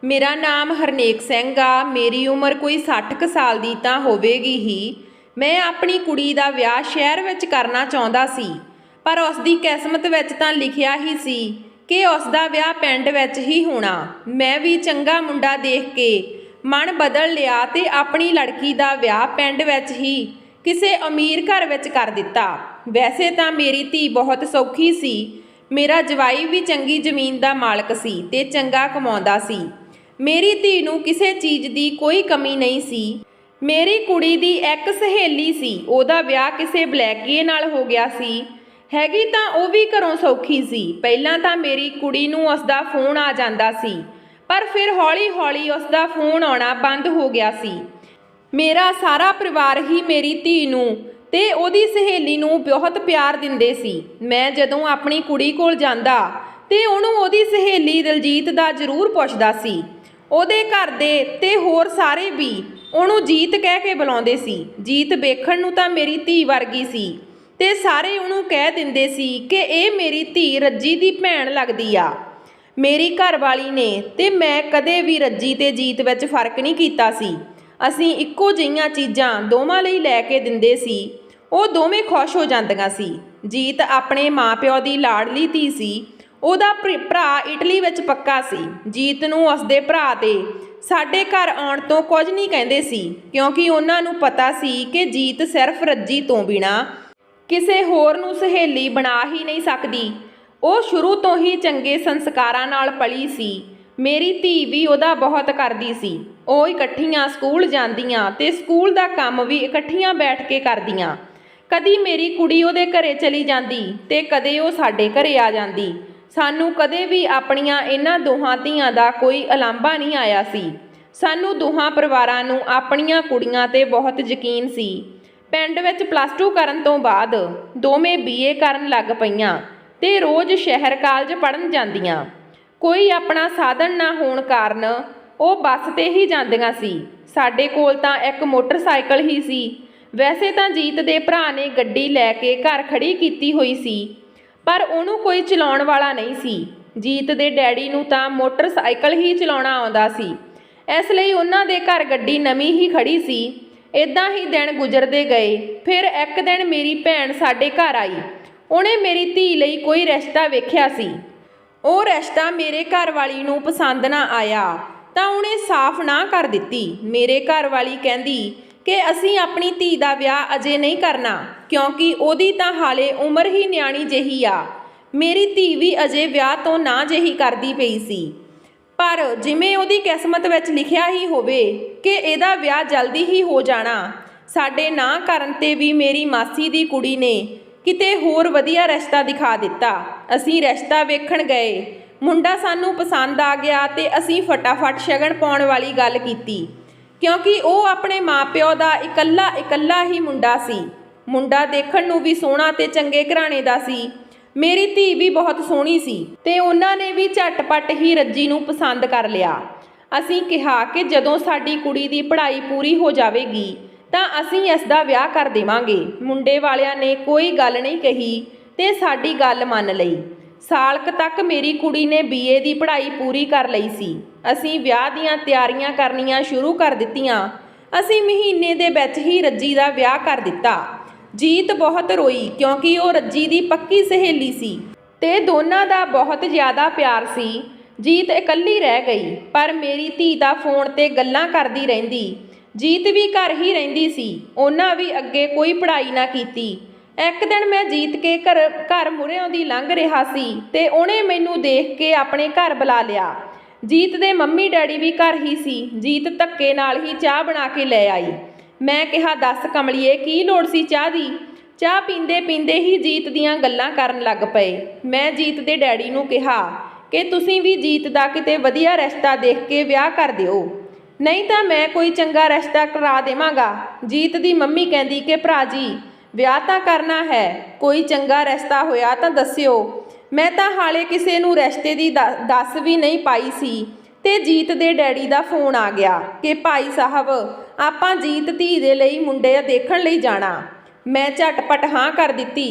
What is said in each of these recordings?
ਮੇਰਾ ਨਾਮ ਹਰਨੇਕ ਸਿੰਘ ਆ। ਮੇਰੀ ਉਮਰ ਕੋਈ 60 ਕੁ ਸਾਲ ਦੀ ਤਾਂ ਹੋਵੇਗੀ ਹੀ। ਮੈਂ ਆਪਣੀ ਕੁੜੀ ਦਾ ਵਿਆਹ ਸ਼ਹਿਰ ਵਿੱਚ ਕਰਨਾ ਚਾਹੁੰਦਾ ਸੀ, ਪਰ ਉਸ ਦੀ ਕਿਸਮਤ ਵਿੱਚ ਤਾਂ ਲਿਖਿਆ ਹੀ ਸੀ ਕਿ ਉਸ ਦਾ ਵਿਆਹ ਪਿੰਡ ਵਿੱਚ ਹੀ ਹੋਣਾ। ਮੈਂ ਵੀ ਚੰਗਾ ਮੁੰਡਾ ਦੇਖ ਕੇ ਮਨ ਬਦਲ ਲਿਆ ਤੇ ਆਪਣੀ ਲੜਕੀ ਦਾ ਵਿਆਹ ਪਿੰਡ ਵਿੱਚ ਹੀ ਕਿਸੇ ਅਮੀਰ ਘਰ ਵਿੱਚ ਕਰ ਦਿੱਤਾ। ਵੈਸੇ ਤਾਂ ਮੇਰੀ ਧੀ ਬਹੁਤ ਸੌਖੀ ਸੀ। ਮੇਰਾ ਜਵਾਈ ਵੀ ਚੰਗੀ ਜ਼ਮੀਨ ਦਾ ਮਾਲਕ ਸੀ ਤੇ ਚੰਗਾ ਕਮਾਉਂਦਾ ਸੀ। ਮੇਰੀ ਧੀ ਨੂੰ ਕਿਸੇ ਚੀਜ਼ ਦੀ ਕੋਈ ਕਮੀ ਨਹੀਂ ਸੀ। ਮੇਰੀ ਕੁੜੀ ਦੀ ਇੱਕ ਸਹੇਲੀ ਸੀ, ਉਹਦਾ ਵਿਆਹ ਕਿਸੇ ਬਲੈਕੀਏ ਨਾਲ ਹੋ ਗਿਆ ਸੀ। ਹੈਗੀ ਤਾਂ ਉਹ ਵੀ ਘਰੋਂ ਸੌਖੀ ਸੀ। ਪਹਿਲਾਂ ਤਾਂ ਮੇਰੀ ਕੁੜੀ ਨੂੰ ਉਸ ਦਾ ਫੋਨ ਆ ਜਾਂਦਾ ਸੀ, ਪਰ ਫਿਰ ਹੌਲੀ-ਹੌਲੀ ਉਸ ਦਾ ਫੋਨ ਆਉਣਾ ਬੰਦ ਹੋ ਗਿਆ ਸੀ। ਮੇਰਾ ਸਾਰਾ ਪਰਿਵਾਰ ਹੀ ਮੇਰੀ ਧੀ ਨੂੰ ਤੇ ਉਹਦੀ ਸਹੇਲੀ ਨੂੰ ਬਹੁਤ ਪਿਆਰ ਦਿੰਦੇ ਸੀ। ਮੈਂ ਜਦੋਂ ਆਪਣੀ ਕੁੜੀ ਕੋਲ ਜਾਂਦਾ ਤੇ ਉਹਨੂੰ ਉਹਦੀ ਸਹੇਲੀ ਦਿਲਜੀਤ ਦਾ ਜ਼ਰੂਰ ਪੁੱਛਦਾ ਸੀ। ਉਹਦੇ ਘਰ ਦੇ ਤੇ ਹੋਰ ਸਾਰੇ ਵੀ ਉਹਨੂੰ ਜੀਤ ਕਹਿ ਕੇ ਬੁਲਾਉਂਦੇ ਸੀ। ਜੀਤ ਵੇਖਣ ਨੂੰ ਤਾਂ ਮੇਰੀ ਧੀ ਵਰਗੀ ਸੀ ਤੇ ਸਾਰੇ ਉਹਨੂੰ ਕਹਿ ਦਿੰਦੇ ਸੀ ਕਿ ਇਹ ਮੇਰੀ ਧੀ ਰੱਜੀ ਦੀ ਭੈਣ ਲੱਗਦੀ ਆ। ਮੇਰੀ ਘਰਵਾਲੀ ਨੇ ਤੇ ਮੈਂ ਕਦੇ ਵੀ ਰੱਜੀ ਤੇ ਜੀਤ ਵਿੱਚ ਫਰਕ ਨਹੀਂ ਕੀਤਾ ਸੀ। ਅਸੀਂ ਇੱਕੋ ਜਿਹੀਆਂ ਚੀਜ਼ਾਂ ਦੋਵਾਂ ਲਈ ਲੈ ਕੇ ਦਿੰਦੇ ਸੀ। ਉਹ ਦੋਵੇਂ ਖੁਸ਼ ਹੋ ਜਾਂਦੀਆਂ ਸੀ। ਜੀਤ ਆਪਣੇ ਮਾਂ-ਪਿਓ ਦੀ ਲਾਡਲੀ ਧੀ ਸੀ। ਉਹਦਾ ਭਰਾ ਇਟਲੀ ਵਿੱਚ ਪੱਕਾ ਸੀ। ਜੀਤ ਨੂੰ ਉਸਦੇ ਭਰਾ ਤੇ ਸਾਡੇ ਘਰ ਆਉਣ ਤੋਂ ਕੁਝ ਨਹੀਂ ਕਹਿੰਦੇ ਸੀ, ਕਿਉਂਕਿ ਉਹਨਾਂ ਨੂੰ ਪਤਾ ਸੀ ਕਿ ਜੀਤ ਸਿਰਫ ਰੱਜੀ ਤੋਂ ਬਿਨਾਂ ਕਿਸੇ ਹੋਰ ਨੂੰ ਸਹੇਲੀ ਬਣਾ ਹੀ ਨਹੀਂ ਸਕਦੀ। ਉਹ ਸ਼ੁਰੂ ਤੋਂ ਹੀ ਚੰਗੇ ਸੰਸਕਾਰਾਂ ਨਾਲ ਪਲੀ ਸੀ। ਮੇਰੀ ਧੀ ਵੀ ਉਹਦਾ ਬਹੁਤ ਕਰਦੀ ਸੀ। ਉਹ ਇਕੱਠੀਆਂ ਸਕੂਲ ਜਾਂਦੀਆਂ ਤੇ ਸਕੂਲ ਦਾ ਕੰਮ ਵੀ ਇਕੱਠੀਆਂ ਬੈਠ ਕੇ ਕਰਦੀਆਂ। ਕਦੀ ਮੇਰੀ ਕੁੜੀ ਉਹਦੇ ਘਰੇ ਚਲੀ ਜਾਂਦੀ ਤੇ ਕਦੇ ਉਹ ਸਾਡੇ ਘਰੇ ਆ ਜਾਂਦੀ। ਸਾਨੂੰ ਕਦੇ ਵੀ ਆਪਣੀਆਂ ਇਹਨਾਂ ਦੋਹਾਂ ਧੀਆਂ ਦਾ ਕੋਈ ਉਲਾਂਭਾ ਨਹੀਂ ਆਇਆ ਸੀ। ਸਾਨੂੰ ਦੋਹਾਂ ਪਰਿਵਾਰਾਂ ਨੂੰ ਆਪਣੀਆਂ ਕੁੜੀਆਂ 'ਤੇ ਬਹੁਤ ਯਕੀਨ ਸੀ। ਪਿੰਡ ਵਿੱਚ +2 ਕਰਨ ਤੋਂ ਬਾਅਦ ਦੋਵੇਂ BA ਕਰਨ ਲੱਗ ਪਈਆਂ ਤੇ ਰੋਜ਼ ਸ਼ਹਿਰ ਕਾਲਜ ਪੜ੍ਹਨ ਜਾਂਦੀਆਂ। ਕੋਈ ਆਪਣਾ ਸਾਧਨ ਨਾ ਹੋਣ ਕਾਰਨ ਉਹ ਬੱਸ 'ਤੇ ਹੀ ਜਾਂਦੀਆਂ ਸੀ। ਸਾਡੇ ਕੋਲ ਤਾਂ ਇੱਕ ਮੋਟਰਸਾਈਕਲ ਹੀ ਸੀ। ਵੈਸੇ ਤਾਂ ਜੀਤ ਦੇ ਭਰਾ ਨੇ ਗੱਡੀ ਲੈ ਕੇ ਘਰ ਖੜੀ ਕੀਤੀ ਹੋਈ ਸੀ, ਪਰ ਉਹਨੂੰ ਕੋਈ ਚਲਾਉਣ ਵਾਲਾ ਨਹੀਂ ਸੀ। ਜੀਤ ਦੇ ਡੈਡੀ ਨੂੰ ਤਾਂ ਮੋਟਰਸਾਈਕਲ ਹੀ ਚਲਾਉਣਾ ਆਉਂਦਾ ਸੀ, ਇਸ ਲਈ ਉਹਨਾਂ ਦੇ ਘਰ ਗੱਡੀ ਨਵੀਂ ਹੀ ਖੜੀ ਸੀ। ਇੱਦਾਂ ਹੀ ਦਿਨ ਗੁਜ਼ਰਦੇ ਗਏ। ਫਿਰ ਇੱਕ ਦਿਨ ਮੇਰੀ ਭੈਣ ਸਾਡੇ ਘਰ ਆਈ। ਉਹਨੇ ਮੇਰੀ ਧੀ ਲਈ ਕੋਈ ਰਿਸ਼ਤਾ ਵੇਖਿਆ ਸੀ। ਉਹ ਰਿਸ਼ਤਾ ਮੇਰੇ ਘਰ ਵਾਲੀ ਨੂੰ ਪਸੰਦ ਨਾ ਆਇਆ ਤਾਂ ਉਹਨੇ ਸਾਫ਼ ਨਾ ਕਰ ਦਿੱਤੀ। ਮੇਰੇ ਘਰ ਵਾਲੀ ਕਹਿੰਦੀ ਕਿ ਅਸੀਂ ਆਪਣੀ ਧੀ ਦਾ ਵਿਆਹ ਅਜੇ ਨਹੀਂ ਕਰਨਾ, ਕਿਉਂਕਿ ਉਹਦੀ ਤਾਂ ਹਾਲੇ ਉਮਰ ਹੀ ਨਿਆਣੀ ਜਿਹੀ ਆ। ਮੇਰੀ ਧੀ ਵੀ ਅਜੇ ਵਿਆਹ ਤੋਂ ਨਾ ਜਿਹੀ ਕਰਦੀ ਪਈ ਸੀ, ਪਰ ਜਿਵੇਂ ਉਹਦੀ ਕਿਸਮਤ ਵਿੱਚ ਲਿਖਿਆ ਹੀ ਹੋਵੇ ਕਿ ਇਹਦਾ ਵਿਆਹ ਜਲਦੀ ਹੀ ਹੋ ਜਾਣਾ। ਸਾਡੇ ਨਾ ਕਰਨ 'ਤੇ ਵੀ ਮੇਰੀ ਮਾਸੀ ਦੀ ਕੁੜੀ ਨੇ ਕਿਤੇ ਹੋਰ ਵਧੀਆ ਰਿਸ਼ਤਾ ਦਿਖਾ ਦਿੱਤਾ। ਅਸੀਂ ਰਿਸ਼ਤਾ ਵੇਖਣ ਗਏ। ਮੁੰਡਾ ਸਾਨੂੰ ਪਸੰਦ ਆ ਗਿਆ ਤੇ ਅਸੀਂ ਫਟਾਫਟ ਸ਼ਗਨ ਪਾਉਣ ਵਾਲੀ ਗੱਲ ਕੀਤੀ, ਕਿਉਂਕਿ ਉਹ ਆਪਣੇ ਮਾਂ-ਪਿਓ ਦਾ ਇਕੱਲਾ ਹੀ ਮੁੰਡਾ ਸੀ। ਮੁੰਡਾ ਦੇਖਣ ਨੂੰ ਵੀ ਸੋਹਣਾ ਤੇ ਚੰਗੇ ਘਰਾਣੇ ਦਾ ਸੀ। ਮੇਰੀ ਧੀ ਵੀ ਬਹੁਤ ਸੋਹਣੀ ਸੀ ਤੇ ਉਹਨਾਂ ਨੇ ਵੀ ਝਟਪਟ ਹੀ ਰੱਜੀ ਨੂੰ ਪਸੰਦ ਕਰ ਲਿਆ। ਅਸੀਂ ਕਿਹਾ ਕਿ ਜਦੋਂ ਸਾਡੀ ਕੁੜੀ ਦੀ ਪੜ੍ਹਾਈ ਪੂਰੀ ਹੋ ਜਾਵੇਗੀ ਤਾਂ ਅਸੀਂ ਇਸ ਦਾ ਵਿਆਹ ਕਰ ਦੇਵਾਂਗੇ। ਮੁੰਡੇ ਵਾਲਿਆਂ ਨੇ ਕੋਈ ਗੱਲ ਨਹੀਂ ਕਹੀ ਤੇ ਸਾਡੀ ਗੱਲ ਮੰਨ ਲਈ। ਸਾਲ ਕੁ ਤੱਕ ਮੇਰੀ ਕੁੜੀ ਨੇ BA ਦੀ ਪੜ੍ਹਾਈ ਪੂਰੀ ਕਰ ਲਈ ਸੀ। ਅਸੀਂ ਵਿਆਹ ਦੀਆਂ ਤਿਆਰੀਆਂ ਕਰਨੀਆਂ ਸ਼ੁਰੂ ਕਰ ਦਿੱਤੀਆਂ। ਅਸੀਂ ਮਹੀਨੇ ਦੇ ਵਿੱਚ ਹੀ ਰੱਜੀ ਦਾ ਵਿਆਹ ਕਰ ਦਿੱਤਾ। ਜੀਤ ਬਹੁਤ ਰੋਈ, ਕਿਉਂਕਿ ਉਹ ਰੱਜੀ ਦੀ ਪੱਕੀ ਸਹੇਲੀ ਸੀ ਤੇ ਦੋਨਾਂ ਦਾ ਬਹੁਤ ਜ਼ਿਆਦਾ ਪਿਆਰ ਸੀ। ਜੀਤ ਇਕੱਲੀ ਰਹਿ ਗਈ, ਪਰ ਮੇਰੀ ਧੀ ਦਾ ਫੋਨ 'ਤੇ ਗੱਲਾਂ ਕਰਦੀ ਰਹਿੰਦੀ। ਜੀਤ ਵੀ ਘਰ ਹੀ ਰਹਿੰਦੀ ਸੀ। ਉਹਨਾਂ ਵੀ ਅੱਗੇ ਕੋਈ ਪੜ੍ਹਾਈ ਨਾ ਕੀਤੀ। ਇੱਕ ਦਿਨ ਮੈਂ ਜੀਤ ਕੇ ਘਰ ਮੂਹਰਿਓਂ ਦੀ ਲੰਘ ਰਿਹਾ ਸੀ ਤੇ ਉਹਨੇ ਮੈਨੂੰ ਦੇਖ ਕੇ ਆਪਣੇ ਘਰ ਬੁਲਾ ਲਿਆ। ਜੀਤ ਦੇ ਮੰਮੀ ਡੈਡੀ ਵੀ ਘਰ ਹੀ ਸੀ। ਜੀਤ ਧੱਕੇ ਨਾਲ ਹੀ ਚਾਹ ਬਣਾ ਕੇ ਲੈ ਆਈ। ਮੈਂ ਕਿਹਾ, ਦੱਸ ਕਮਲੀਏ, ਕੀ ਲੋੜ ਸੀ ਚਾਹ ਦੀ? ਚਾਹ ਪੀਂਦੇ ਪੀਂਦੇ ਹੀ ਜੀਤ ਦੀਆਂ ਗੱਲਾਂ ਕਰਨ ਲੱਗ ਪਏ। ਮੈਂ ਜੀਤ ਦੇ ਡੈਡੀ ਨੂੰ ਕਿਹਾ ਕਿ ਤੁਸੀਂ ਵੀ ਜੀਤ ਦਾ ਕਿਤੇ ਵਧੀਆ ਰਿਸ਼ਤਾ ਦੇਖ ਕੇ ਵਿਆਹ ਕਰ ਦਿਓ, ਨਹੀਂ ਤਾਂ ਮੈਂ ਕੋਈ ਚੰਗਾ ਰਿਸ਼ਤਾ ਕਰਾ ਦੇਵਾਂਗਾ। ਜੀਤ ਦੀ ਮੰਮੀ ਕਹਿੰਦੀ ਕਿ ਭਰਾ ਜੀ, ਵਿਆਹ ਤਾਂ ਕਰਨਾ ਹੈ, ਕੋਈ ਚੰਗਾ ਰਿਸ਼ਤਾ ਹੋਇਆ ਤਾਂ ਦੱਸਿਓ। ਮੈਂ ਤਾਂ ਹਾਲੇ ਕਿਸੇ ਨੂੰ ਰਿਸ਼ਤੇ ਦੀ ਦੱਸ ਵੀ ਨਹੀਂ ਪਾਈ ਸੀ ਤੇ ਜੀਤ ਦੇ ਡੈਡੀ ਦਾ ਫੋਨ ਆ ਗਿਆ ਕਿ ਭਾਈ ਸਾਹਿਬ, ਆਪਾਂ ਜੀਤ ਧੀ ਦੇ ਲਈ ਮੁੰਡੇ ਦੇਖਣ ਲਈ ਜਾਣਾ। ਮੈਂ ਝਟਪਟ ਹਾਂ ਕਰ ਦਿੱਤੀ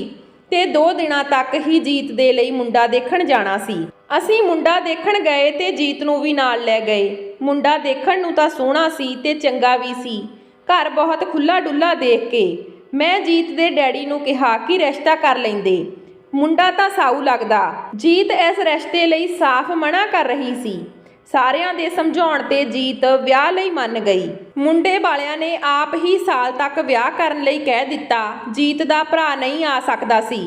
ਤੇ 2 ਦਿਨਾਂ ਤੱਕ ਹੀ ਜੀਤ ਦੇ ਲਈ ਮੁੰਡਾ ਦੇਖਣ ਜਾਣਾ ਸੀ। ਅਸੀਂ ਮੁੰਡਾ ਦੇਖਣ ਗਏ ਤੇ ਜੀਤ ਨੂੰ ਵੀ ਨਾਲ ਲੈ ਗਏ। ਮੁੰਡਾ ਦੇਖਣ ਨੂੰ ਤਾਂ ਸੋਹਣਾ ਸੀ ਤੇ ਚੰਗਾ ਵੀ ਸੀ। ਘਰ ਬਹੁਤ ਖੁੱਲਾ ਡੁੱਲਾ ਦੇਖ ਕੇ ਮੈਂ ਜੀਤ ਦੇ ਡੈਡੀ ਨੂੰ ਕਿਹਾ ਕਿ ਰਿਸ਼ਤਾ ਕਰ ਲੈਂਦੇ। ਮੁੰਡਾ ਤਾਂ ਸਾਊ ਲੱਗਦਾ। ਜੀਤ ਇਸ ਰਿਸ਼ਤੇ ਲਈ ਸਾਫ਼ ਮਨਾ ਕਰ ਰਹੀ ਸੀ। ਸਾਰਿਆਂ ਦੇ ਸਮਝਾਉਣ ਤੇ ਜੀਤ ਵਿਆਹ ਲਈ ਮੰਨ ਗਈ। ਮੁੰਡੇ ਵਾਲਿਆਂ ਨੇ ਆਪ ਹੀ ਸਾਲ ਤੱਕ ਵਿਆਹ ਕਰਨ ਲਈ ਕਹਿ ਦਿੱਤਾ। ਜੀਤ ਦਾ ਭਰਾ ਨਹੀਂ ਆ ਸਕਦਾ ਸੀ।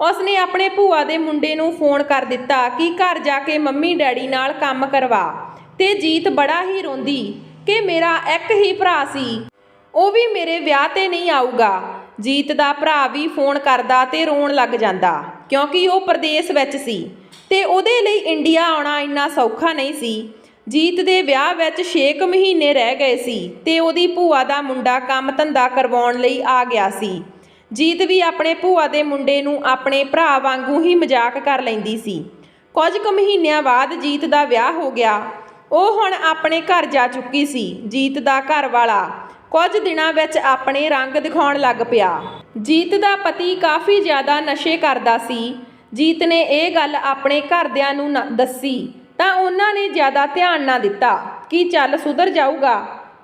ਉਸਨੇ ਆਪਣੇ ਭੂਆ ਦੇ ਮੁੰਡੇ ਨੂੰ ਫੋਨ ਕਰ ਦਿੱਤਾ ਕਿ ਘਰ ਜਾ ਕੇ ਮੰਮੀ ਡੈਡੀ ਨਾਲ ਕੰਮ ਕਰਵਾ। ਤੇ ਜੀਤ ਬੜਾ ਹੀ ਰੋਂਦੀ ਕਿ ਮੇਰਾ ਇੱਕ ਹੀ ਭਰਾ ਸੀ, ਉਹ ਵੀ ਮੇਰੇ ਵਿਆਹ ਤੇ ਨਹੀਂ ਆਊਗਾ। ਜੀਤ ਦਾ ਭਰਾ ਵੀ ਫੋਨ ਕਰਦਾ ਤੇ ਰੋਣ ਲੱਗ ਜਾਂਦਾ ਕਿਉਂਕਿ ਉਹ ਪ੍ਰਦੇਸ਼ ਵਿੱਚ ਸੀ ਤੇ ਉਹਦੇ ਲਈ ਇੰਡੀਆ ਆਉਣਾ ਇੰਨਾ ਸੌਖਾ ਨਹੀਂ ਸੀ। ਜੀਤ ਦੇ ਵਿਆਹ ਵਿੱਚ 6 ਮਹੀਨੇ ਰਹਿ ਗਏ ਸੀ ਤੇ ਉਹਦੀ ਭੂਆ ਦਾ ਮੁੰਡਾ ਕੰਮ ਧੰਦਾ ਕਰਵਾਉਣ ਲਈ ਆ ਗਿਆ ਸੀ। ਜੀਤ ਵੀ ਆਪਣੇ ਭੂਆ ਦੇ ਮੁੰਡੇ ਨੂੰ ਆਪਣੇ ਭਰਾ ਵਾਂਗੂ ਹੀ ਮਜ਼ਾਕ ਕਰ ਲੈਂਦੀ ਸੀ। ਕੁਝ ਕੁ ਮਹੀਨਿਆਂ ਬਾਅਦ ਜੀਤ ਦਾ ਵਿਆਹ ਹੋ ਗਿਆ। ਉਹ ਹੁਣ ਆਪਣੇ ਘਰ ਜਾ ਚੁੱਕੀ ਸੀ। ਜੀਤ ਦਾ ਘਰ ਵਾਲਾ ਕੁਝ ਦਿਨਾਂ ਵਿੱਚ ਆਪਣੇ ਰੰਗ ਦਿਖਾਉਣ ਲੱਗ ਪਿਆ। ਜੀਤ ਦਾ ਪਤੀ ਕਾਫੀ ਜ਼ਿਆਦਾ ਨਸ਼ੇ ਕਰਦਾ ਸੀ। ਜੀਤ ਨੇ ਇਹ ਗੱਲ ਆਪਣੇ ਘਰਦਿਆਂ ਨੂੰ ਦੱਸੀ ਤਾਂ ਉਹਨਾਂ ਨੇ ਜ਼ਿਆਦਾ ਧਿਆਨ ਨਾ ਦਿੱਤਾ ਕਿ ਚੱਲ ਸੁਧਰ ਜਾਊਗਾ।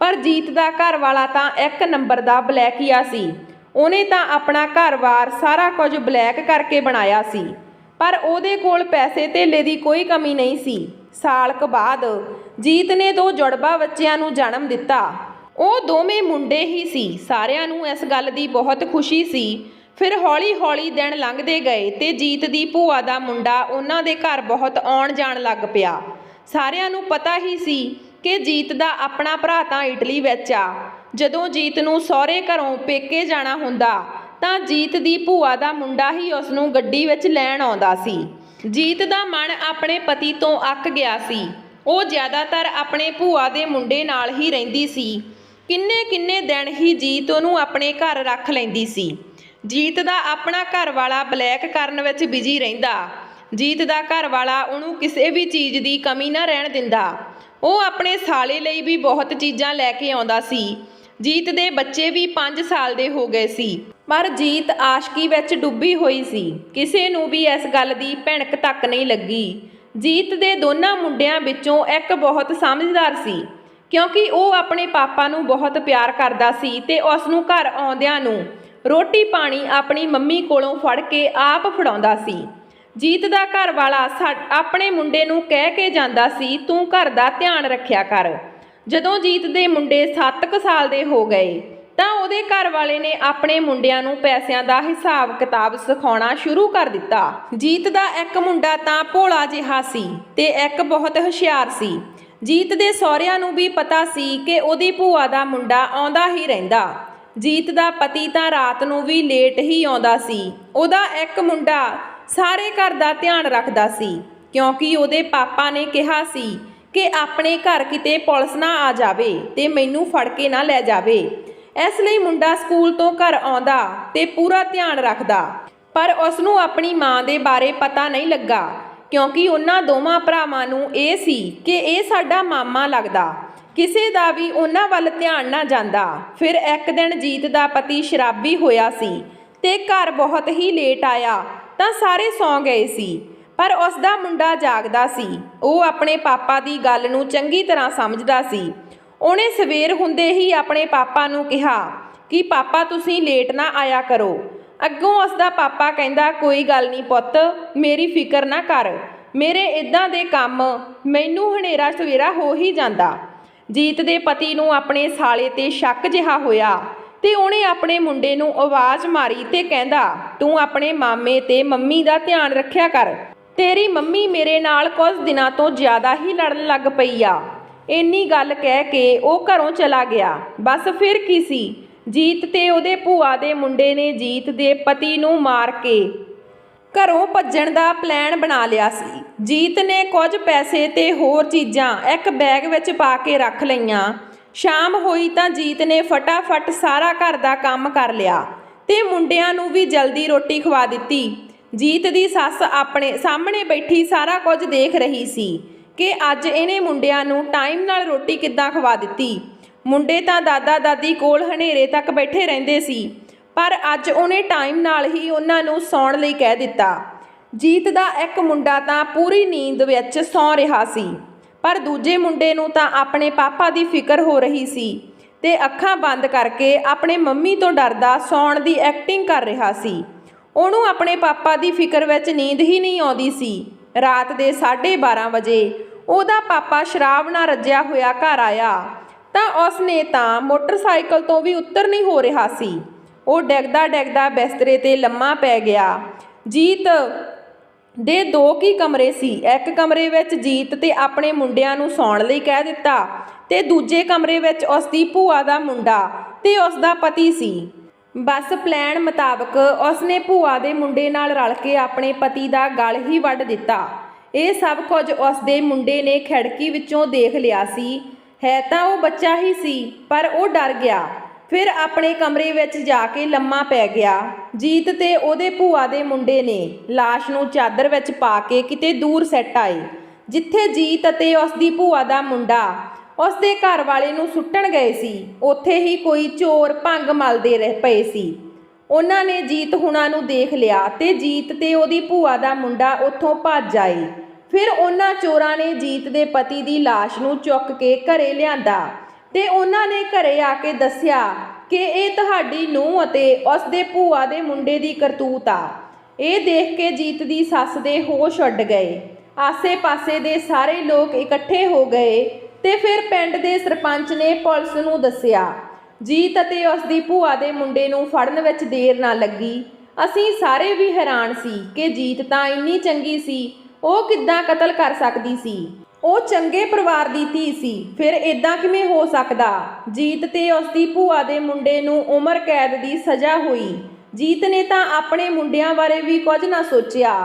ਪਰ ਜੀਤ ਦਾ ਘਰ ਵਾਲਾ ਤਾਂ 1 ਨੰਬਰ ਦਾ ਬਲੈਕੀਆ ਸੀ। ਉਹਨੇ ਤਾਂ ਆਪਣਾ ਘਰ-ਬਾਰ ਸਾਰਾ ਕੁਝ ਬਲੈਕ ਕਰਕੇ ਬਣਾਇਆ ਸੀ। ਪਰ ਉਹਦੇ ਕੋਲ ਪੈਸੇ ਧੇਲੇ ਦੀ ਕੋਈ ਕਮੀ ਨਹੀਂ ਸੀ। ਸਾਲ ਕੁ ਬਾਅਦ ਜੀਤ ਨੇ 2 ਜੁੜਵਾ ਬੱਚਿਆਂ ਨੂੰ ਜਨਮ ਦਿੱਤਾ। ਉਹ ਦੋਵੇਂ ਮੁੰਡੇ ਹੀ ਸੀ। ਸਾਰਿਆਂ ਨੂੰ ਇਸ ਗੱਲ ਦੀ ਬਹੁਤ ਖੁਸ਼ੀ ਸੀ। ਫਿਰ ਹੌਲੀ-ਹੌਲੀ ਦਿਨ ਲੰਘਦੇ ਗਏ ਤੇ ਜੀਤ ਦੀ ਭੂਆ ਦਾ ਮੁੰਡਾ ਉਹਨਾਂ ਦੇ ਘਰ ਬਹੁਤ ਆਉਣ ਜਾਣ ਲੱਗ ਪਿਆ। ਸਾਰਿਆਂ ਨੂੰ ਪਤਾ ਹੀ ਸੀ ਕਿ ਜੀਤ ਦਾ ਆਪਣਾ ਭਰਾ ਤਾਂ ਇਟਲੀ ਵਿੱਚ ਆ। ਜਦੋਂ ਜੀਤ ਨੂੰ ਸਹੁਰੇ ਘਰੋਂ ਪੇਕੇ ਜਾਣਾ ਹੁੰਦਾ ਤਾਂ ਜੀਤ ਦੀ ਭੂਆ ਦਾ ਮੁੰਡਾ ਹੀ ਉਸ ਨੂੰ ਗੱਡੀ ਵਿੱਚ ਲੈਣ ਆਉਂਦਾ ਸੀ। ਜੀਤ ਦਾ ਮਨ ਆਪਣੇ ਪਤੀ ਤੋਂ ਅੱਕ ਗਿਆ ਸੀ। ਉਹ ਜ਼ਿਆਦਾਤਰ ਆਪਣੇ ਭੂਆ ਦੇ ਮੁੰਡੇ ਨਾਲ ਹੀ ਰਹਿੰਦੀ ਸੀ। ਕਿੰਨੇ ਦਿਨ ਹੀ ਜੀਤ ਉਹਨੂੰ ਆਪਣੇ ਘਰ ਰੱਖ ਲੈਂਦੀ ਸੀ। ਜੀਤ ਦਾ ਆਪਣਾ ਘਰ ਵਾਲਾ ਬਲੈਕ ਕਰਨ ਵਿੱਚ ਬਿਜੀ ਰਹਿੰਦਾ। ਜੀਤ ਦਾ ਘਰ ਵਾਲਾ ਉਹਨੂੰ ਕਿਸੇ ਵੀ ਚੀਜ਼ ਦੀ ਕਮੀ ਨਾ ਰਹਿਣ ਦਿੰਦਾ। ਉਹ ਆਪਣੇ ਸਾਲੇ ਲਈ ਵੀ ਬਹੁਤ ਚੀਜ਼ਾਂ ਲੈ ਕੇ ਆਉਂਦਾ ਸੀ। ਜੀਤ ਦੇ ਬੱਚੇ ਵੀ 5 ਸਾਲ ਦੇ ਹੋ ਗਏ ਸੀ। ਪਰ ਜੀਤ ਆਸ਼ਕੀ ਵਿੱਚ ਡੁੱਬੀ ਹੋਈ ਸੀ। ਕਿਸੇ ਨੂੰ ਵੀ ਇਸ ਗੱਲ ਦੀ ਭਿਣਕ ਤੱਕ ਨਹੀਂ ਲੱਗੀ। ਜੀਤ ਦੇ ਦੋਨਾਂ ਮੁੰਡਿਆਂ ਵਿੱਚੋਂ ਇੱਕ ਬਹੁਤ ਸਮਝਦਾਰ ਸੀ ਕਿਉਂਕਿ ਉਹ ਆਪਣੇ ਪਾਪਾ ਨੂੰ ਬਹੁਤ ਪਿਆਰ ਕਰਦਾ ਸੀ ਤੇ ਉਸ ਨੂੰ ਘਰ ਆਉਂਦਿਆਂ ਨੂੰ ਰੋਟੀ ਪਾਣੀ ਆਪਣੀ ਮੰਮੀ ਕੋਲੋਂ ਫੜ ਕੇ ਆਪ ਫੜਾਉਂਦਾ ਸੀ। ਜੀਤ ਦਾ ਘਰ ਵਾਲਾ ਆਪਣੇ ਮੁੰਡੇ ਨੂੰ ਕਹਿ ਕੇ ਜਾਂਦਾ ਸੀ, ਤੂੰ ਘਰ ਦਾ ਧਿਆਨ ਰੱਖਿਆ ਕਰ। ਜਦੋਂ ਜੀਤ ਦੇ ਮੁੰਡੇ 7 ਕੁ ਸਾਲ ਦੇ ਹੋ ਗਏ ਤਾਂ ਉਹਦੇ ਘਰ ਵਾਲੇ ਨੇ ਆਪਣੇ ਮੁੰਡਿਆਂ ਨੂੰ ਪੈਸਿਆਂ ਦਾ ਹਿਸਾਬ ਕਿਤਾਬ ਸਿਖਾਉਣਾ ਸ਼ੁਰੂ ਕਰ ਦਿੱਤਾ। ਜੀਤ ਦਾ ਇੱਕ ਮੁੰਡਾ ਤਾਂ ਭੋਲਾ ਜਿਹਾ ਸੀ ਤੇ ਇੱਕ ਬਹੁਤ ਹੁਸ਼ਿਆਰ ਸੀ। ਜੀਤ ਦੇ ਸਹੁਰਿਆਂ ਨੂੰ ਵੀ ਪਤਾ ਸੀ ਕਿ ਉਹਦੀ ਭੂਆ ਦਾ ਮੁੰਡਾ ਆਉਂਦਾ ਹੀ ਰਹਿੰਦਾ। ਜੀਤ ਦਾ ਪਤੀ ਤਾਂ ਰਾਤ ਨੂੰ ਵੀ ਲੇਟ ਹੀ ਆਉਂਦਾ ਸੀ। ਉਹਦਾ ਇੱਕ ਮੁੰਡਾ ਸਾਰੇ ਘਰ ਦਾ ਧਿਆਨ ਰੱਖਦਾ ਸੀ ਕਿਉਂਕਿ ਉਹਦੇ ਪਾਪਾ ਨੇ ਕਿਹਾ ਸੀ ਕਿ ਆਪਣੇ ਘਰ ਕਿਤੇ ਪੁਲਿਸ ਨਾ ਆ ਜਾਵੇ ਤੇ ਮੈਨੂੰ ਫੜ ਕੇ ਨਾ ਲੈ ਜਾਵੇ। ਇਸ ਲਈ ਮੁੰਡਾ ਸਕੂਲ ਤੋਂ ਘਰ ਆਉਂਦਾ ਤੇ ਪੂਰਾ ਧਿਆਨ ਰੱਖਦਾ। ਪਰ ਉਸ ਨੂੰ ਆਪਣੀ ਮਾਂ ਦੇ ਬਾਰੇ ਪਤਾ ਨਹੀਂ ਲੱਗਾ ਕਿਉਂਕਿ ਉਹਨਾਂ ਦੋਵਾਂ ਭਰਾਵਾਂ ਨੂੰ ਇਹ ਸੀ ਕਿ ਇਹ ਸਾਡਾ ਮਾਮਾ ਲੱਗਦਾ। ਕਿਸੇ ਦਾ ਵੀ ਉਹਨਾਂ ਵੱਲ ਧਿਆਨ ਨਾ ਜਾਂਦਾ। ਫਿਰ ਇੱਕ ਦਿਨ ਜੀਤ ਦਾ ਪਤੀ ਸ਼ਰਾਬੀ ਹੋਇਆ ਸੀ ਤੇ ਘਰ ਬਹੁਤ ਹੀ ਲੇਟ ਆਇਆ ਤਾਂ ਸਾਰੇ ਸੌਂ ਗਏ ਸੀ। ਪਰ ਉਸ ਦਾ ਮੁੰਡਾ ਜਾਗਦਾ ਸੀ। ਉਹ ਆਪਣੇ ਪਾਪਾ ਦੀ ਗੱਲ ਨੂੰ ਚੰਗੀ ਤਰ੍ਹਾਂ ਸਮਝਦਾ ਸੀ। ਉਹਨੇ ਸਵੇਰ ਹੁੰਦੇ ਹੀ ਆਪਣੇ ਪਾਪਾ ਨੂੰ ਕਿਹਾ ਕਿ ਪਾਪਾ ਤੁਸੀਂ ਲੇਟ ਨਾ ਆਇਆ ਕਰੋ। ਅੱਗੋਂ ਉਸ ਦਾ ਪਾਪਾ ਕਹਿੰਦਾ, ਕੋਈ ਗੱਲ ਨਹੀਂ ਪੁੱਤ, ਮੇਰੀ ਫਿਕਰ ਨਾ ਕਰ, ਮੇਰੇ ਇਦਾਂ ਦੇ ਕੰਮ ਮੈਨੂੰ ਹਨੇਰਾ ਸਵੇਰਾ ਹੋ ਹੀ ਜਾਂਦਾ। ਜੀਤ ਦੇ ਪਤੀ ਨੂੰ ਆਪਣੇ ਸਾਲੇ ਤੇ ਸ਼ੱਕ ਜਿਹਾ ਹੋਇਆ ਤੇ ਉਹਨੇ ਆਪਣੇ ਮੁੰਡੇ ਨੂੰ ਆਵਾਜ਼ ਮਾਰੀ ਤੇ ਕਹਿੰਦਾ, ਤੂੰ ਆਪਣੇ ਮਾਮੇ ਤੇ ਮੰਮੀ ਦਾ ਧਿਆਨ ਰੱਖਿਆ ਕਰ। ਤੇਰੀ ਮੰਮੀ ਮੇਰੇ ਨਾਲ ਕੁਝ ਦਿਨਾਂ ਤੋਂ ਜ਼ਿਆਦਾ ਹੀ ਲੜਨ ਲੱਗ ਪਈ ਆ। ਇੰਨੀ ਗੱਲ ਕਹਿ ਕੇ ਉਹ ਘਰੋਂ ਚਲਾ ਗਿਆ। ਬਸ ਫਿਰ ਕੀ ਸੀ, ਜੀਤ ਤੇ ਉਹਦੇ ਭੂਆ ਦੇ ਮੁੰਡੇ ਨੇ ਜੀਤ ਦੇ ਪਤੀ ਨੂੰ ਮਾਰ ਕੇ ਘਰੋਂ ਭੱਜਣ ਦਾ ਪਲਾਨ ਬਣਾ ਲਿਆ ਸੀ। ਜੀਤ ਨੇ ਕੁਝ ਪੈਸੇ ਤੇ ਹੋਰ ਚੀਜ਼ਾਂ ਇੱਕ ਬੈਗ ਵਿੱਚ ਪਾ ਕੇ ਰੱਖ ਲਈਆਂ। ਸ਼ਾਮ ਹੋਈ ਤਾਂ ਜੀਤ ਨੇ ਫਟਾਫਟ ਸਾਰਾ ਘਰ ਦਾ ਕੰਮ ਕਰ ਲਿਆ ਤੇ ਮੁੰਡਿਆਂ ਨੂੰ ਵੀ ਜਲਦੀ ਰੋਟੀ ਖਵਾ ਦਿੱਤੀ। ਜੀਤ ਦੀ ਸੱਸ ਆਪਣੇ ਸਾਹਮਣੇ ਬੈਠੀ ਸਾਰਾ ਕੁਝ ਦੇਖ ਰਹੀ ਸੀ ਕਿ ਅੱਜ ਇਹਨੇ ਮੁੰਡਿਆਂ ਨੂੰ ਟਾਈਮ ਨਾਲ ਰੋਟੀ ਕਿੱਦਾਂ ਖਵਾ ਦਿੱਤੀ। ਮੁੰਡੇ ਤਾਂ ਦਾਦਾ ਦਾਦੀ ਕੋਲ ਹਨੇਰੇ ਤੱਕ ਬੈਠੇ ਰਹਿੰਦੇ ਸੀ। ਪਰ ਅੱਜ ਉਹਨੇ ਟਾਈਮ ਨਾਲ ਹੀ ਉਹਨਾਂ ਨੂੰ ਸੌਣ ਲਈ ਕਹਿ ਦਿੱਤਾ। ਜੀਤ ਦਾ ਇੱਕ ਮੁੰਡਾ ਤਾਂ ਪੂਰੀ ਨੀਂਦ ਵਿੱਚ ਸੌਂ ਰਿਹਾ ਸੀ, ਪਰ ਦੂਜੇ ਮੁੰਡੇ ਨੂੰ ਤਾਂ ਆਪਣੇ ਪਾਪਾ ਦੀ ਫਿਕਰ ਹੋ ਰਹੀ ਸੀ ਤੇ ਅੱਖਾਂ ਬੰਦ ਕਰਕੇ ਆਪਣੇ ਮੰਮੀ ਤੋਂ ਡਰਦਾ ਸੌਣ ਦੀ ਐਕਟਿੰਗ ਕਰ ਰਿਹਾ ਸੀ। ਉਹਨੂੰ ਆਪਣੇ ਪਾਪਾ ਦੀ ਫਿਕਰ ਵਿੱਚ ਨੀਂਦ ਹੀ ਨਹੀਂ ਆਉਂਦੀ ਸੀ। ਰਾਤ ਦੇ 12:30 ਵਜੇ ਉਹਦਾ ਪਾਪਾ ਸ਼ਰਾਬ ਨਾਲ ਰੱਜਿਆ ਹੋਇਆ ਘਰ ਆਇਆ ਤਾਂ ਉਸਨੇ ਤਾਂ ਮੋਟਰਸਾਈਕਲ ਤੋਂ ਵੀ ਉੱਤਰ ਨਹੀਂ ਹੋ ਰਿਹਾ ਸੀ। ਉਹ ਡਿੱਗਦਾ ਡਿੱਗਦਾ ਬਿਸਤਰੇ 'ਤੇ ਲੰਮਾ ਪੈ ਗਿਆ। ਜੀਤ ਦੇ 2 ਹੀ ਕਮਰੇ ਸੀ। ਇੱਕ ਕਮਰੇ ਵਿੱਚ ਜੀਤ ਤੇ ਆਪਣੇ ਮੁੰਡਿਆਂ ਨੂੰ ਸੌਣ ਲਈ ਕਹਿ ਦਿੱਤਾ ਤੇ ਦੂਜੇ ਕਮਰੇ ਵਿੱਚ ਉਸਦੀ ਭੂਆ ਦਾ ਮੁੰਡਾ ਤੇ ਉਸਦਾ ਪਤੀ ਸੀ। ਬਸ ਪਲਾਨ ਮੁਤਾਬਕ ਉਸਨੇ ਭੂਆ ਦੇ ਮੁੰਡੇ ਨਾਲ ਰਲ ਕੇ ਆਪਣੇ ਪਤੀ ਦਾ ਗਲ ਹੀ ਵੱਢ ਦਿੱਤਾ। ਇਹ ਸਭ ਕੁਝ ਉਸਦੇ ਮੁੰਡੇ ਨੇ ਖਿੜਕੀ ਵਿੱਚੋਂ ਦੇਖ ਲਿਆ ਸੀ। ਹੈ ਤਾਂ ਉਹ ਬੱਚਾ ਹੀ ਸੀ, ਪਰ ਉਹ ਡਰ ਗਿਆ। ਫਿਰ ਆਪਣੇ ਕਮਰੇ ਵਿੱਚ ਜਾ ਕੇ ਲੰਮਾ ਪੈ ਗਿਆ। ਜੀਤ ਤੇ ਉਹਦੇ ਭੂਆ ਦੇ ਮੁੰਡੇ ਨੇ ਲਾਸ਼ ਨੂੰ ਚਾਦਰ ਵਿੱਚ ਪਾ ਕੇ ਕਿਤੇ ਦੂਰ ਸਿੱਟ ਆਏ, ਜਿੱਥੇ ਜੀਤ ਅਤੇ ਉਸਦੀ ਭੂਆ ਦਾ ਮੁੰਡਾ ਉਸਦੇ ਘਰ ਵਾਲੇ ਨੂੰ ਸੁੱਟਣ ਗਏ ਸੀ। ਉੱਥੇ ਹੀ ਕੋਈ ਚੋਰ ਭੰਗ ਮਲਦੇ ਰਹਿ ਪਏ ਸੀ। ਉਹਨਾਂ ਨੇ ਜੀਤ ਹੁਣਾਂ ਨੂੰ ਦੇਖ ਲਿਆ ਤੇ ਜੀਤ ਤੇ ਉਹਦੀ ਭੂਆ ਦਾ ਮੁੰਡਾ ਉੱਥੋਂ ਭੱਜ ਆਏ। ਫਿਰ ਉਹਨਾਂ ਚੋਰਾਂ ਨੇ ਜੀਤ ਦੇ ਪਤੀ ਦੀ ਲਾਸ਼ ਨੂੰ ਚੁੱਕ ਕੇ ਘਰੇ ਲਿਆਂਦਾ ਤੇ ਉਹਨਾਂ ਨੇ ਘਰੇ ਆ ਕੇ ਦੱਸਿਆ ਕਿ ਇਹ ਤੁਹਾਡੀ ਨੂੰਹ ਅਤੇ ਉਸਦੇ ਭੂਆ ਦੇ ਮੁੰਡੇ ਦੀ ਕਰਤੂਤ ਆ। ਇਹ ਦੇਖ ਕੇ ਜੀਤ ਦੀ ਸੱਸ ਦੇ ਹੋਸ਼ ਉੱਡ ਗਏ। ਆਸੇ-ਪਾਸੇ ਦੇ ਸਾਰੇ ਲੋਕ ਇਕੱਠੇ ਹੋ ਗਏ ਤੇ ਫਿਰ ਪਿੰਡ ਦੇ ਸਰਪੰਚ ਨੇ ਪੁਲਿਸ ਨੂੰ ਦੱਸਿਆ। ਜੀਤ ਅਤੇ ਉਸਦੀ ਭੂਆ ਦੇ ਮੁੰਡੇ ਨੂੰ ਫੜਨ ਵਿੱਚ ਦੇਰ ਨਾ ਲੱਗੀ। ਅਸੀਂ ਸਾਰੇ ਵੀ ਹੈਰਾਨ ਸੀ ਕਿ ਜੀਤ ਤਾਂ ਇੰਨੀ ਚੰਗੀ ਸੀ, ਉਹ ਕਿੱਦਾਂ ਕਤਲ ਕਰ ਸਕਦੀ ਸੀ। ਉਹ ਚੰਗੇ ਪਰਿਵਾਰ ਦੀ ਧੀ ਸੀ, ਫਿਰ ਇਦਾਂ ਕਿਵੇਂ ਹੋ ਸਕਦਾ। ਜੀਤ ਤੇ ਉਸਦੀ ਭੂਆ ਦੇ ਮੁੰਡੇ ਨੂੰ ਉਮਰ ਕੈਦ ਦੀ ਸਜ਼ਾ ਹੋਈ। ਜੀਤ ਨੇ ਤਾਂ ਆਪਣੇ ਮੁੰਡਿਆਂ ਬਾਰੇ ਵੀ ਕੁਝ ਨਾ ਸੋਚਿਆ।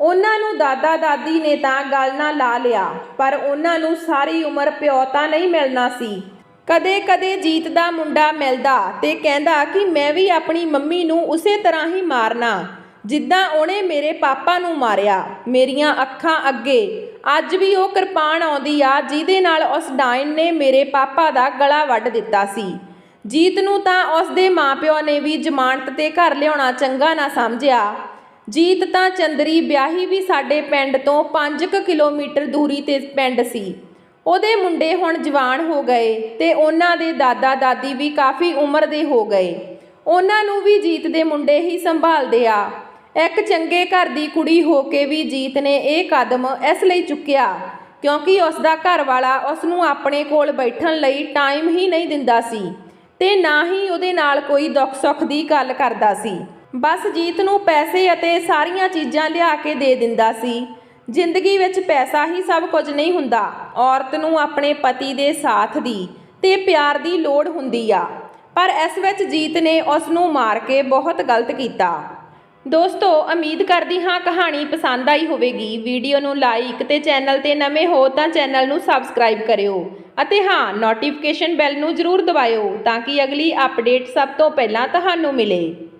ਉਹਨਾਂ ਨੂੰ ਦਾਦਾ ਦਾਦੀ ਨੇ ਤਾਂ ਗਲ ਨਾਲ ਲਾ ਲਿਆ, ਪਰ ਉਹਨਾਂ ਨੂੰ ਸਾਰੀ ਉਮਰ ਪਿਓ ਤਾਂ ਨਹੀਂ ਮਿਲਣਾ ਸੀ। ਕਦੇ ਕਦੇ ਜੀਤ ਦਾ ਮੁੰਡਾ ਮਿਲਦਾ ਤੇ ਕਹਿੰਦਾ ਕਿ ਮੈਂ ਵੀ ਆਪਣੀ ਮੰਮੀ ਨੂੰ ਉਸੇ ਤਰ੍ਹਾਂ ਹੀ ਮਾਰਨਾ ਜਿੱਦਾਂ ਉਹਨੇ ਮੇਰੇ ਪਾਪਾ ਨੂੰ ਮਾਰਿਆ। ਮੇਰੀਆਂ ਅੱਖਾਂ ਅੱਗੇ ਅੱਜ ਵੀ ਉਹ ਕਿਰਪਾਨ ਆਉਂਦੀ ਆ ਜਿਹਦੇ ਨਾਲ ਉਸ ਡਾਇਨ ਨੇ ਮੇਰੇ ਪਾਪਾ ਦਾ ਗਲਾ ਵੱਢ ਦਿੱਤਾ ਸੀ। ਜੀਤ ਨੂੰ ਤਾਂ ਉਸਦੇ ਮਾਪਿਓ ਨੇ ਵੀ ਜ਼ਮਾਨਤ ਤੇ ਘਰ ਲਿਆਉਣਾ ਚੰਗਾ ਨਾ ਸਮਝਿਆ। ਜੀਤ ਤਾਂ ਚੰਦਰੀ ਵਿਆਹੀ ਵੀ ਸਾਡੇ ਪਿੰਡ ਤੋਂ 5 ਕਿਲੋਮੀਟਰ ਦੂਰੀ ਤੇ ਪਿੰਡ ਸੀ। ਉਹਦੇ ਮੁੰਡੇ ਹੁਣ ਜਵਾਨ ਹੋ ਗਏ ਤੇ ਉਹਨਾਂ ਦੇ ਦਾਦਾ ਦਾਦੀ ਵੀ ਕਾਫੀ ਉਮਰ ਦੇ ਹੋ ਗਏ। ਉਹਨਾਂ ਨੂੰ ਵੀ ਜੀਤ ਦੇ ਮੁੰਡੇ ਹੀ ਸੰਭਾਲਦੇ ਆ। ਇੱਕ ਚੰਗੇ ਘਰ ਦੀ ਕੁੜੀ ਹੋ ਕੇ ਵੀ ਜੀਤ ਨੇ ਇਹ ਕਦਮ ਇਸ ਲਈ ਚੁੱਕਿਆ ਕਿਉਂਕਿ ਉਸਦਾ ਘਰ ਵਾਲਾ ਉਸ ਨੂੰ ਆਪਣੇ ਕੋਲ ਬੈਠਣ ਲਈ ਟਾਈਮ ਹੀ ਨਹੀਂ ਦਿੰਦਾ ਸੀ ਤੇ ਨਾ ਹੀ ਉਹਦੇ ਨਾਲ ਕੋਈ ਦੁੱਖ ਸੁੱਖ ਦੀ ਗੱਲ ਕਰਦਾ ਸੀ। ਬਸ ਜੀਤ ਨੂੰ ਪੈਸੇ ਅਤੇ ਸਾਰੀਆਂ ਚੀਜ਼ਾਂ ਲਿਆ ਕੇ ਦੇ ਦਿੰਦਾ ਸੀ। ਜ਼ਿੰਦਗੀ ਵਿੱਚ ਪੈਸਾ ਹੀ ਸਭ ਕੁਝ ਨਹੀਂ ਹੁੰਦਾ। ਔਰਤ ਨੂੰ ਆਪਣੇ ਪਤੀ ਦੇ ਸਾਥ ਦੀ ਤੇ ਪਿਆਰ ਦੀ ਲੋੜ ਹੁੰਦੀ ਆ, ਪਰ ਇਸ ਵਿੱਚ ਜੀਤ ਨੇ ਉਸ ਨੂੰ ਮਾਰ ਕੇ ਬਹੁਤ ਗਲਤ ਕੀਤਾ। ਦੋਸਤੋ, ਉਮੀਦ ਕਰਦੀ ਹਾਂ ਕਹਾਣੀ ਪਸੰਦ ਆਈ ਹੋਵੇਗੀ। ਵੀਡੀਓ ਨੂੰ ਲਾਈਕ ਤੇ ਚੈਨਲ ਤੇ ਨਵੇਂ ਹੋ ਤਾਂ ਚੈਨਲ ਨੂੰ ਸਬਸਕ੍ਰਾਈਬ ਕਰਿਓ ਅਤੇ ਹਾਂ, ਨੋਟੀਫਿਕੇਸ਼ਨ ਬੈਲ ਨੂੰ ਜ਼ਰੂਰ ਦਬਾਇਓ ਤਾਂ ਕਿ ਅਗਲੀ ਅਪਡੇਟ ਸਭ ਤੋਂ ਪਹਿਲਾਂ ਤੁਹਾਨੂੰ ਮਿਲੇ।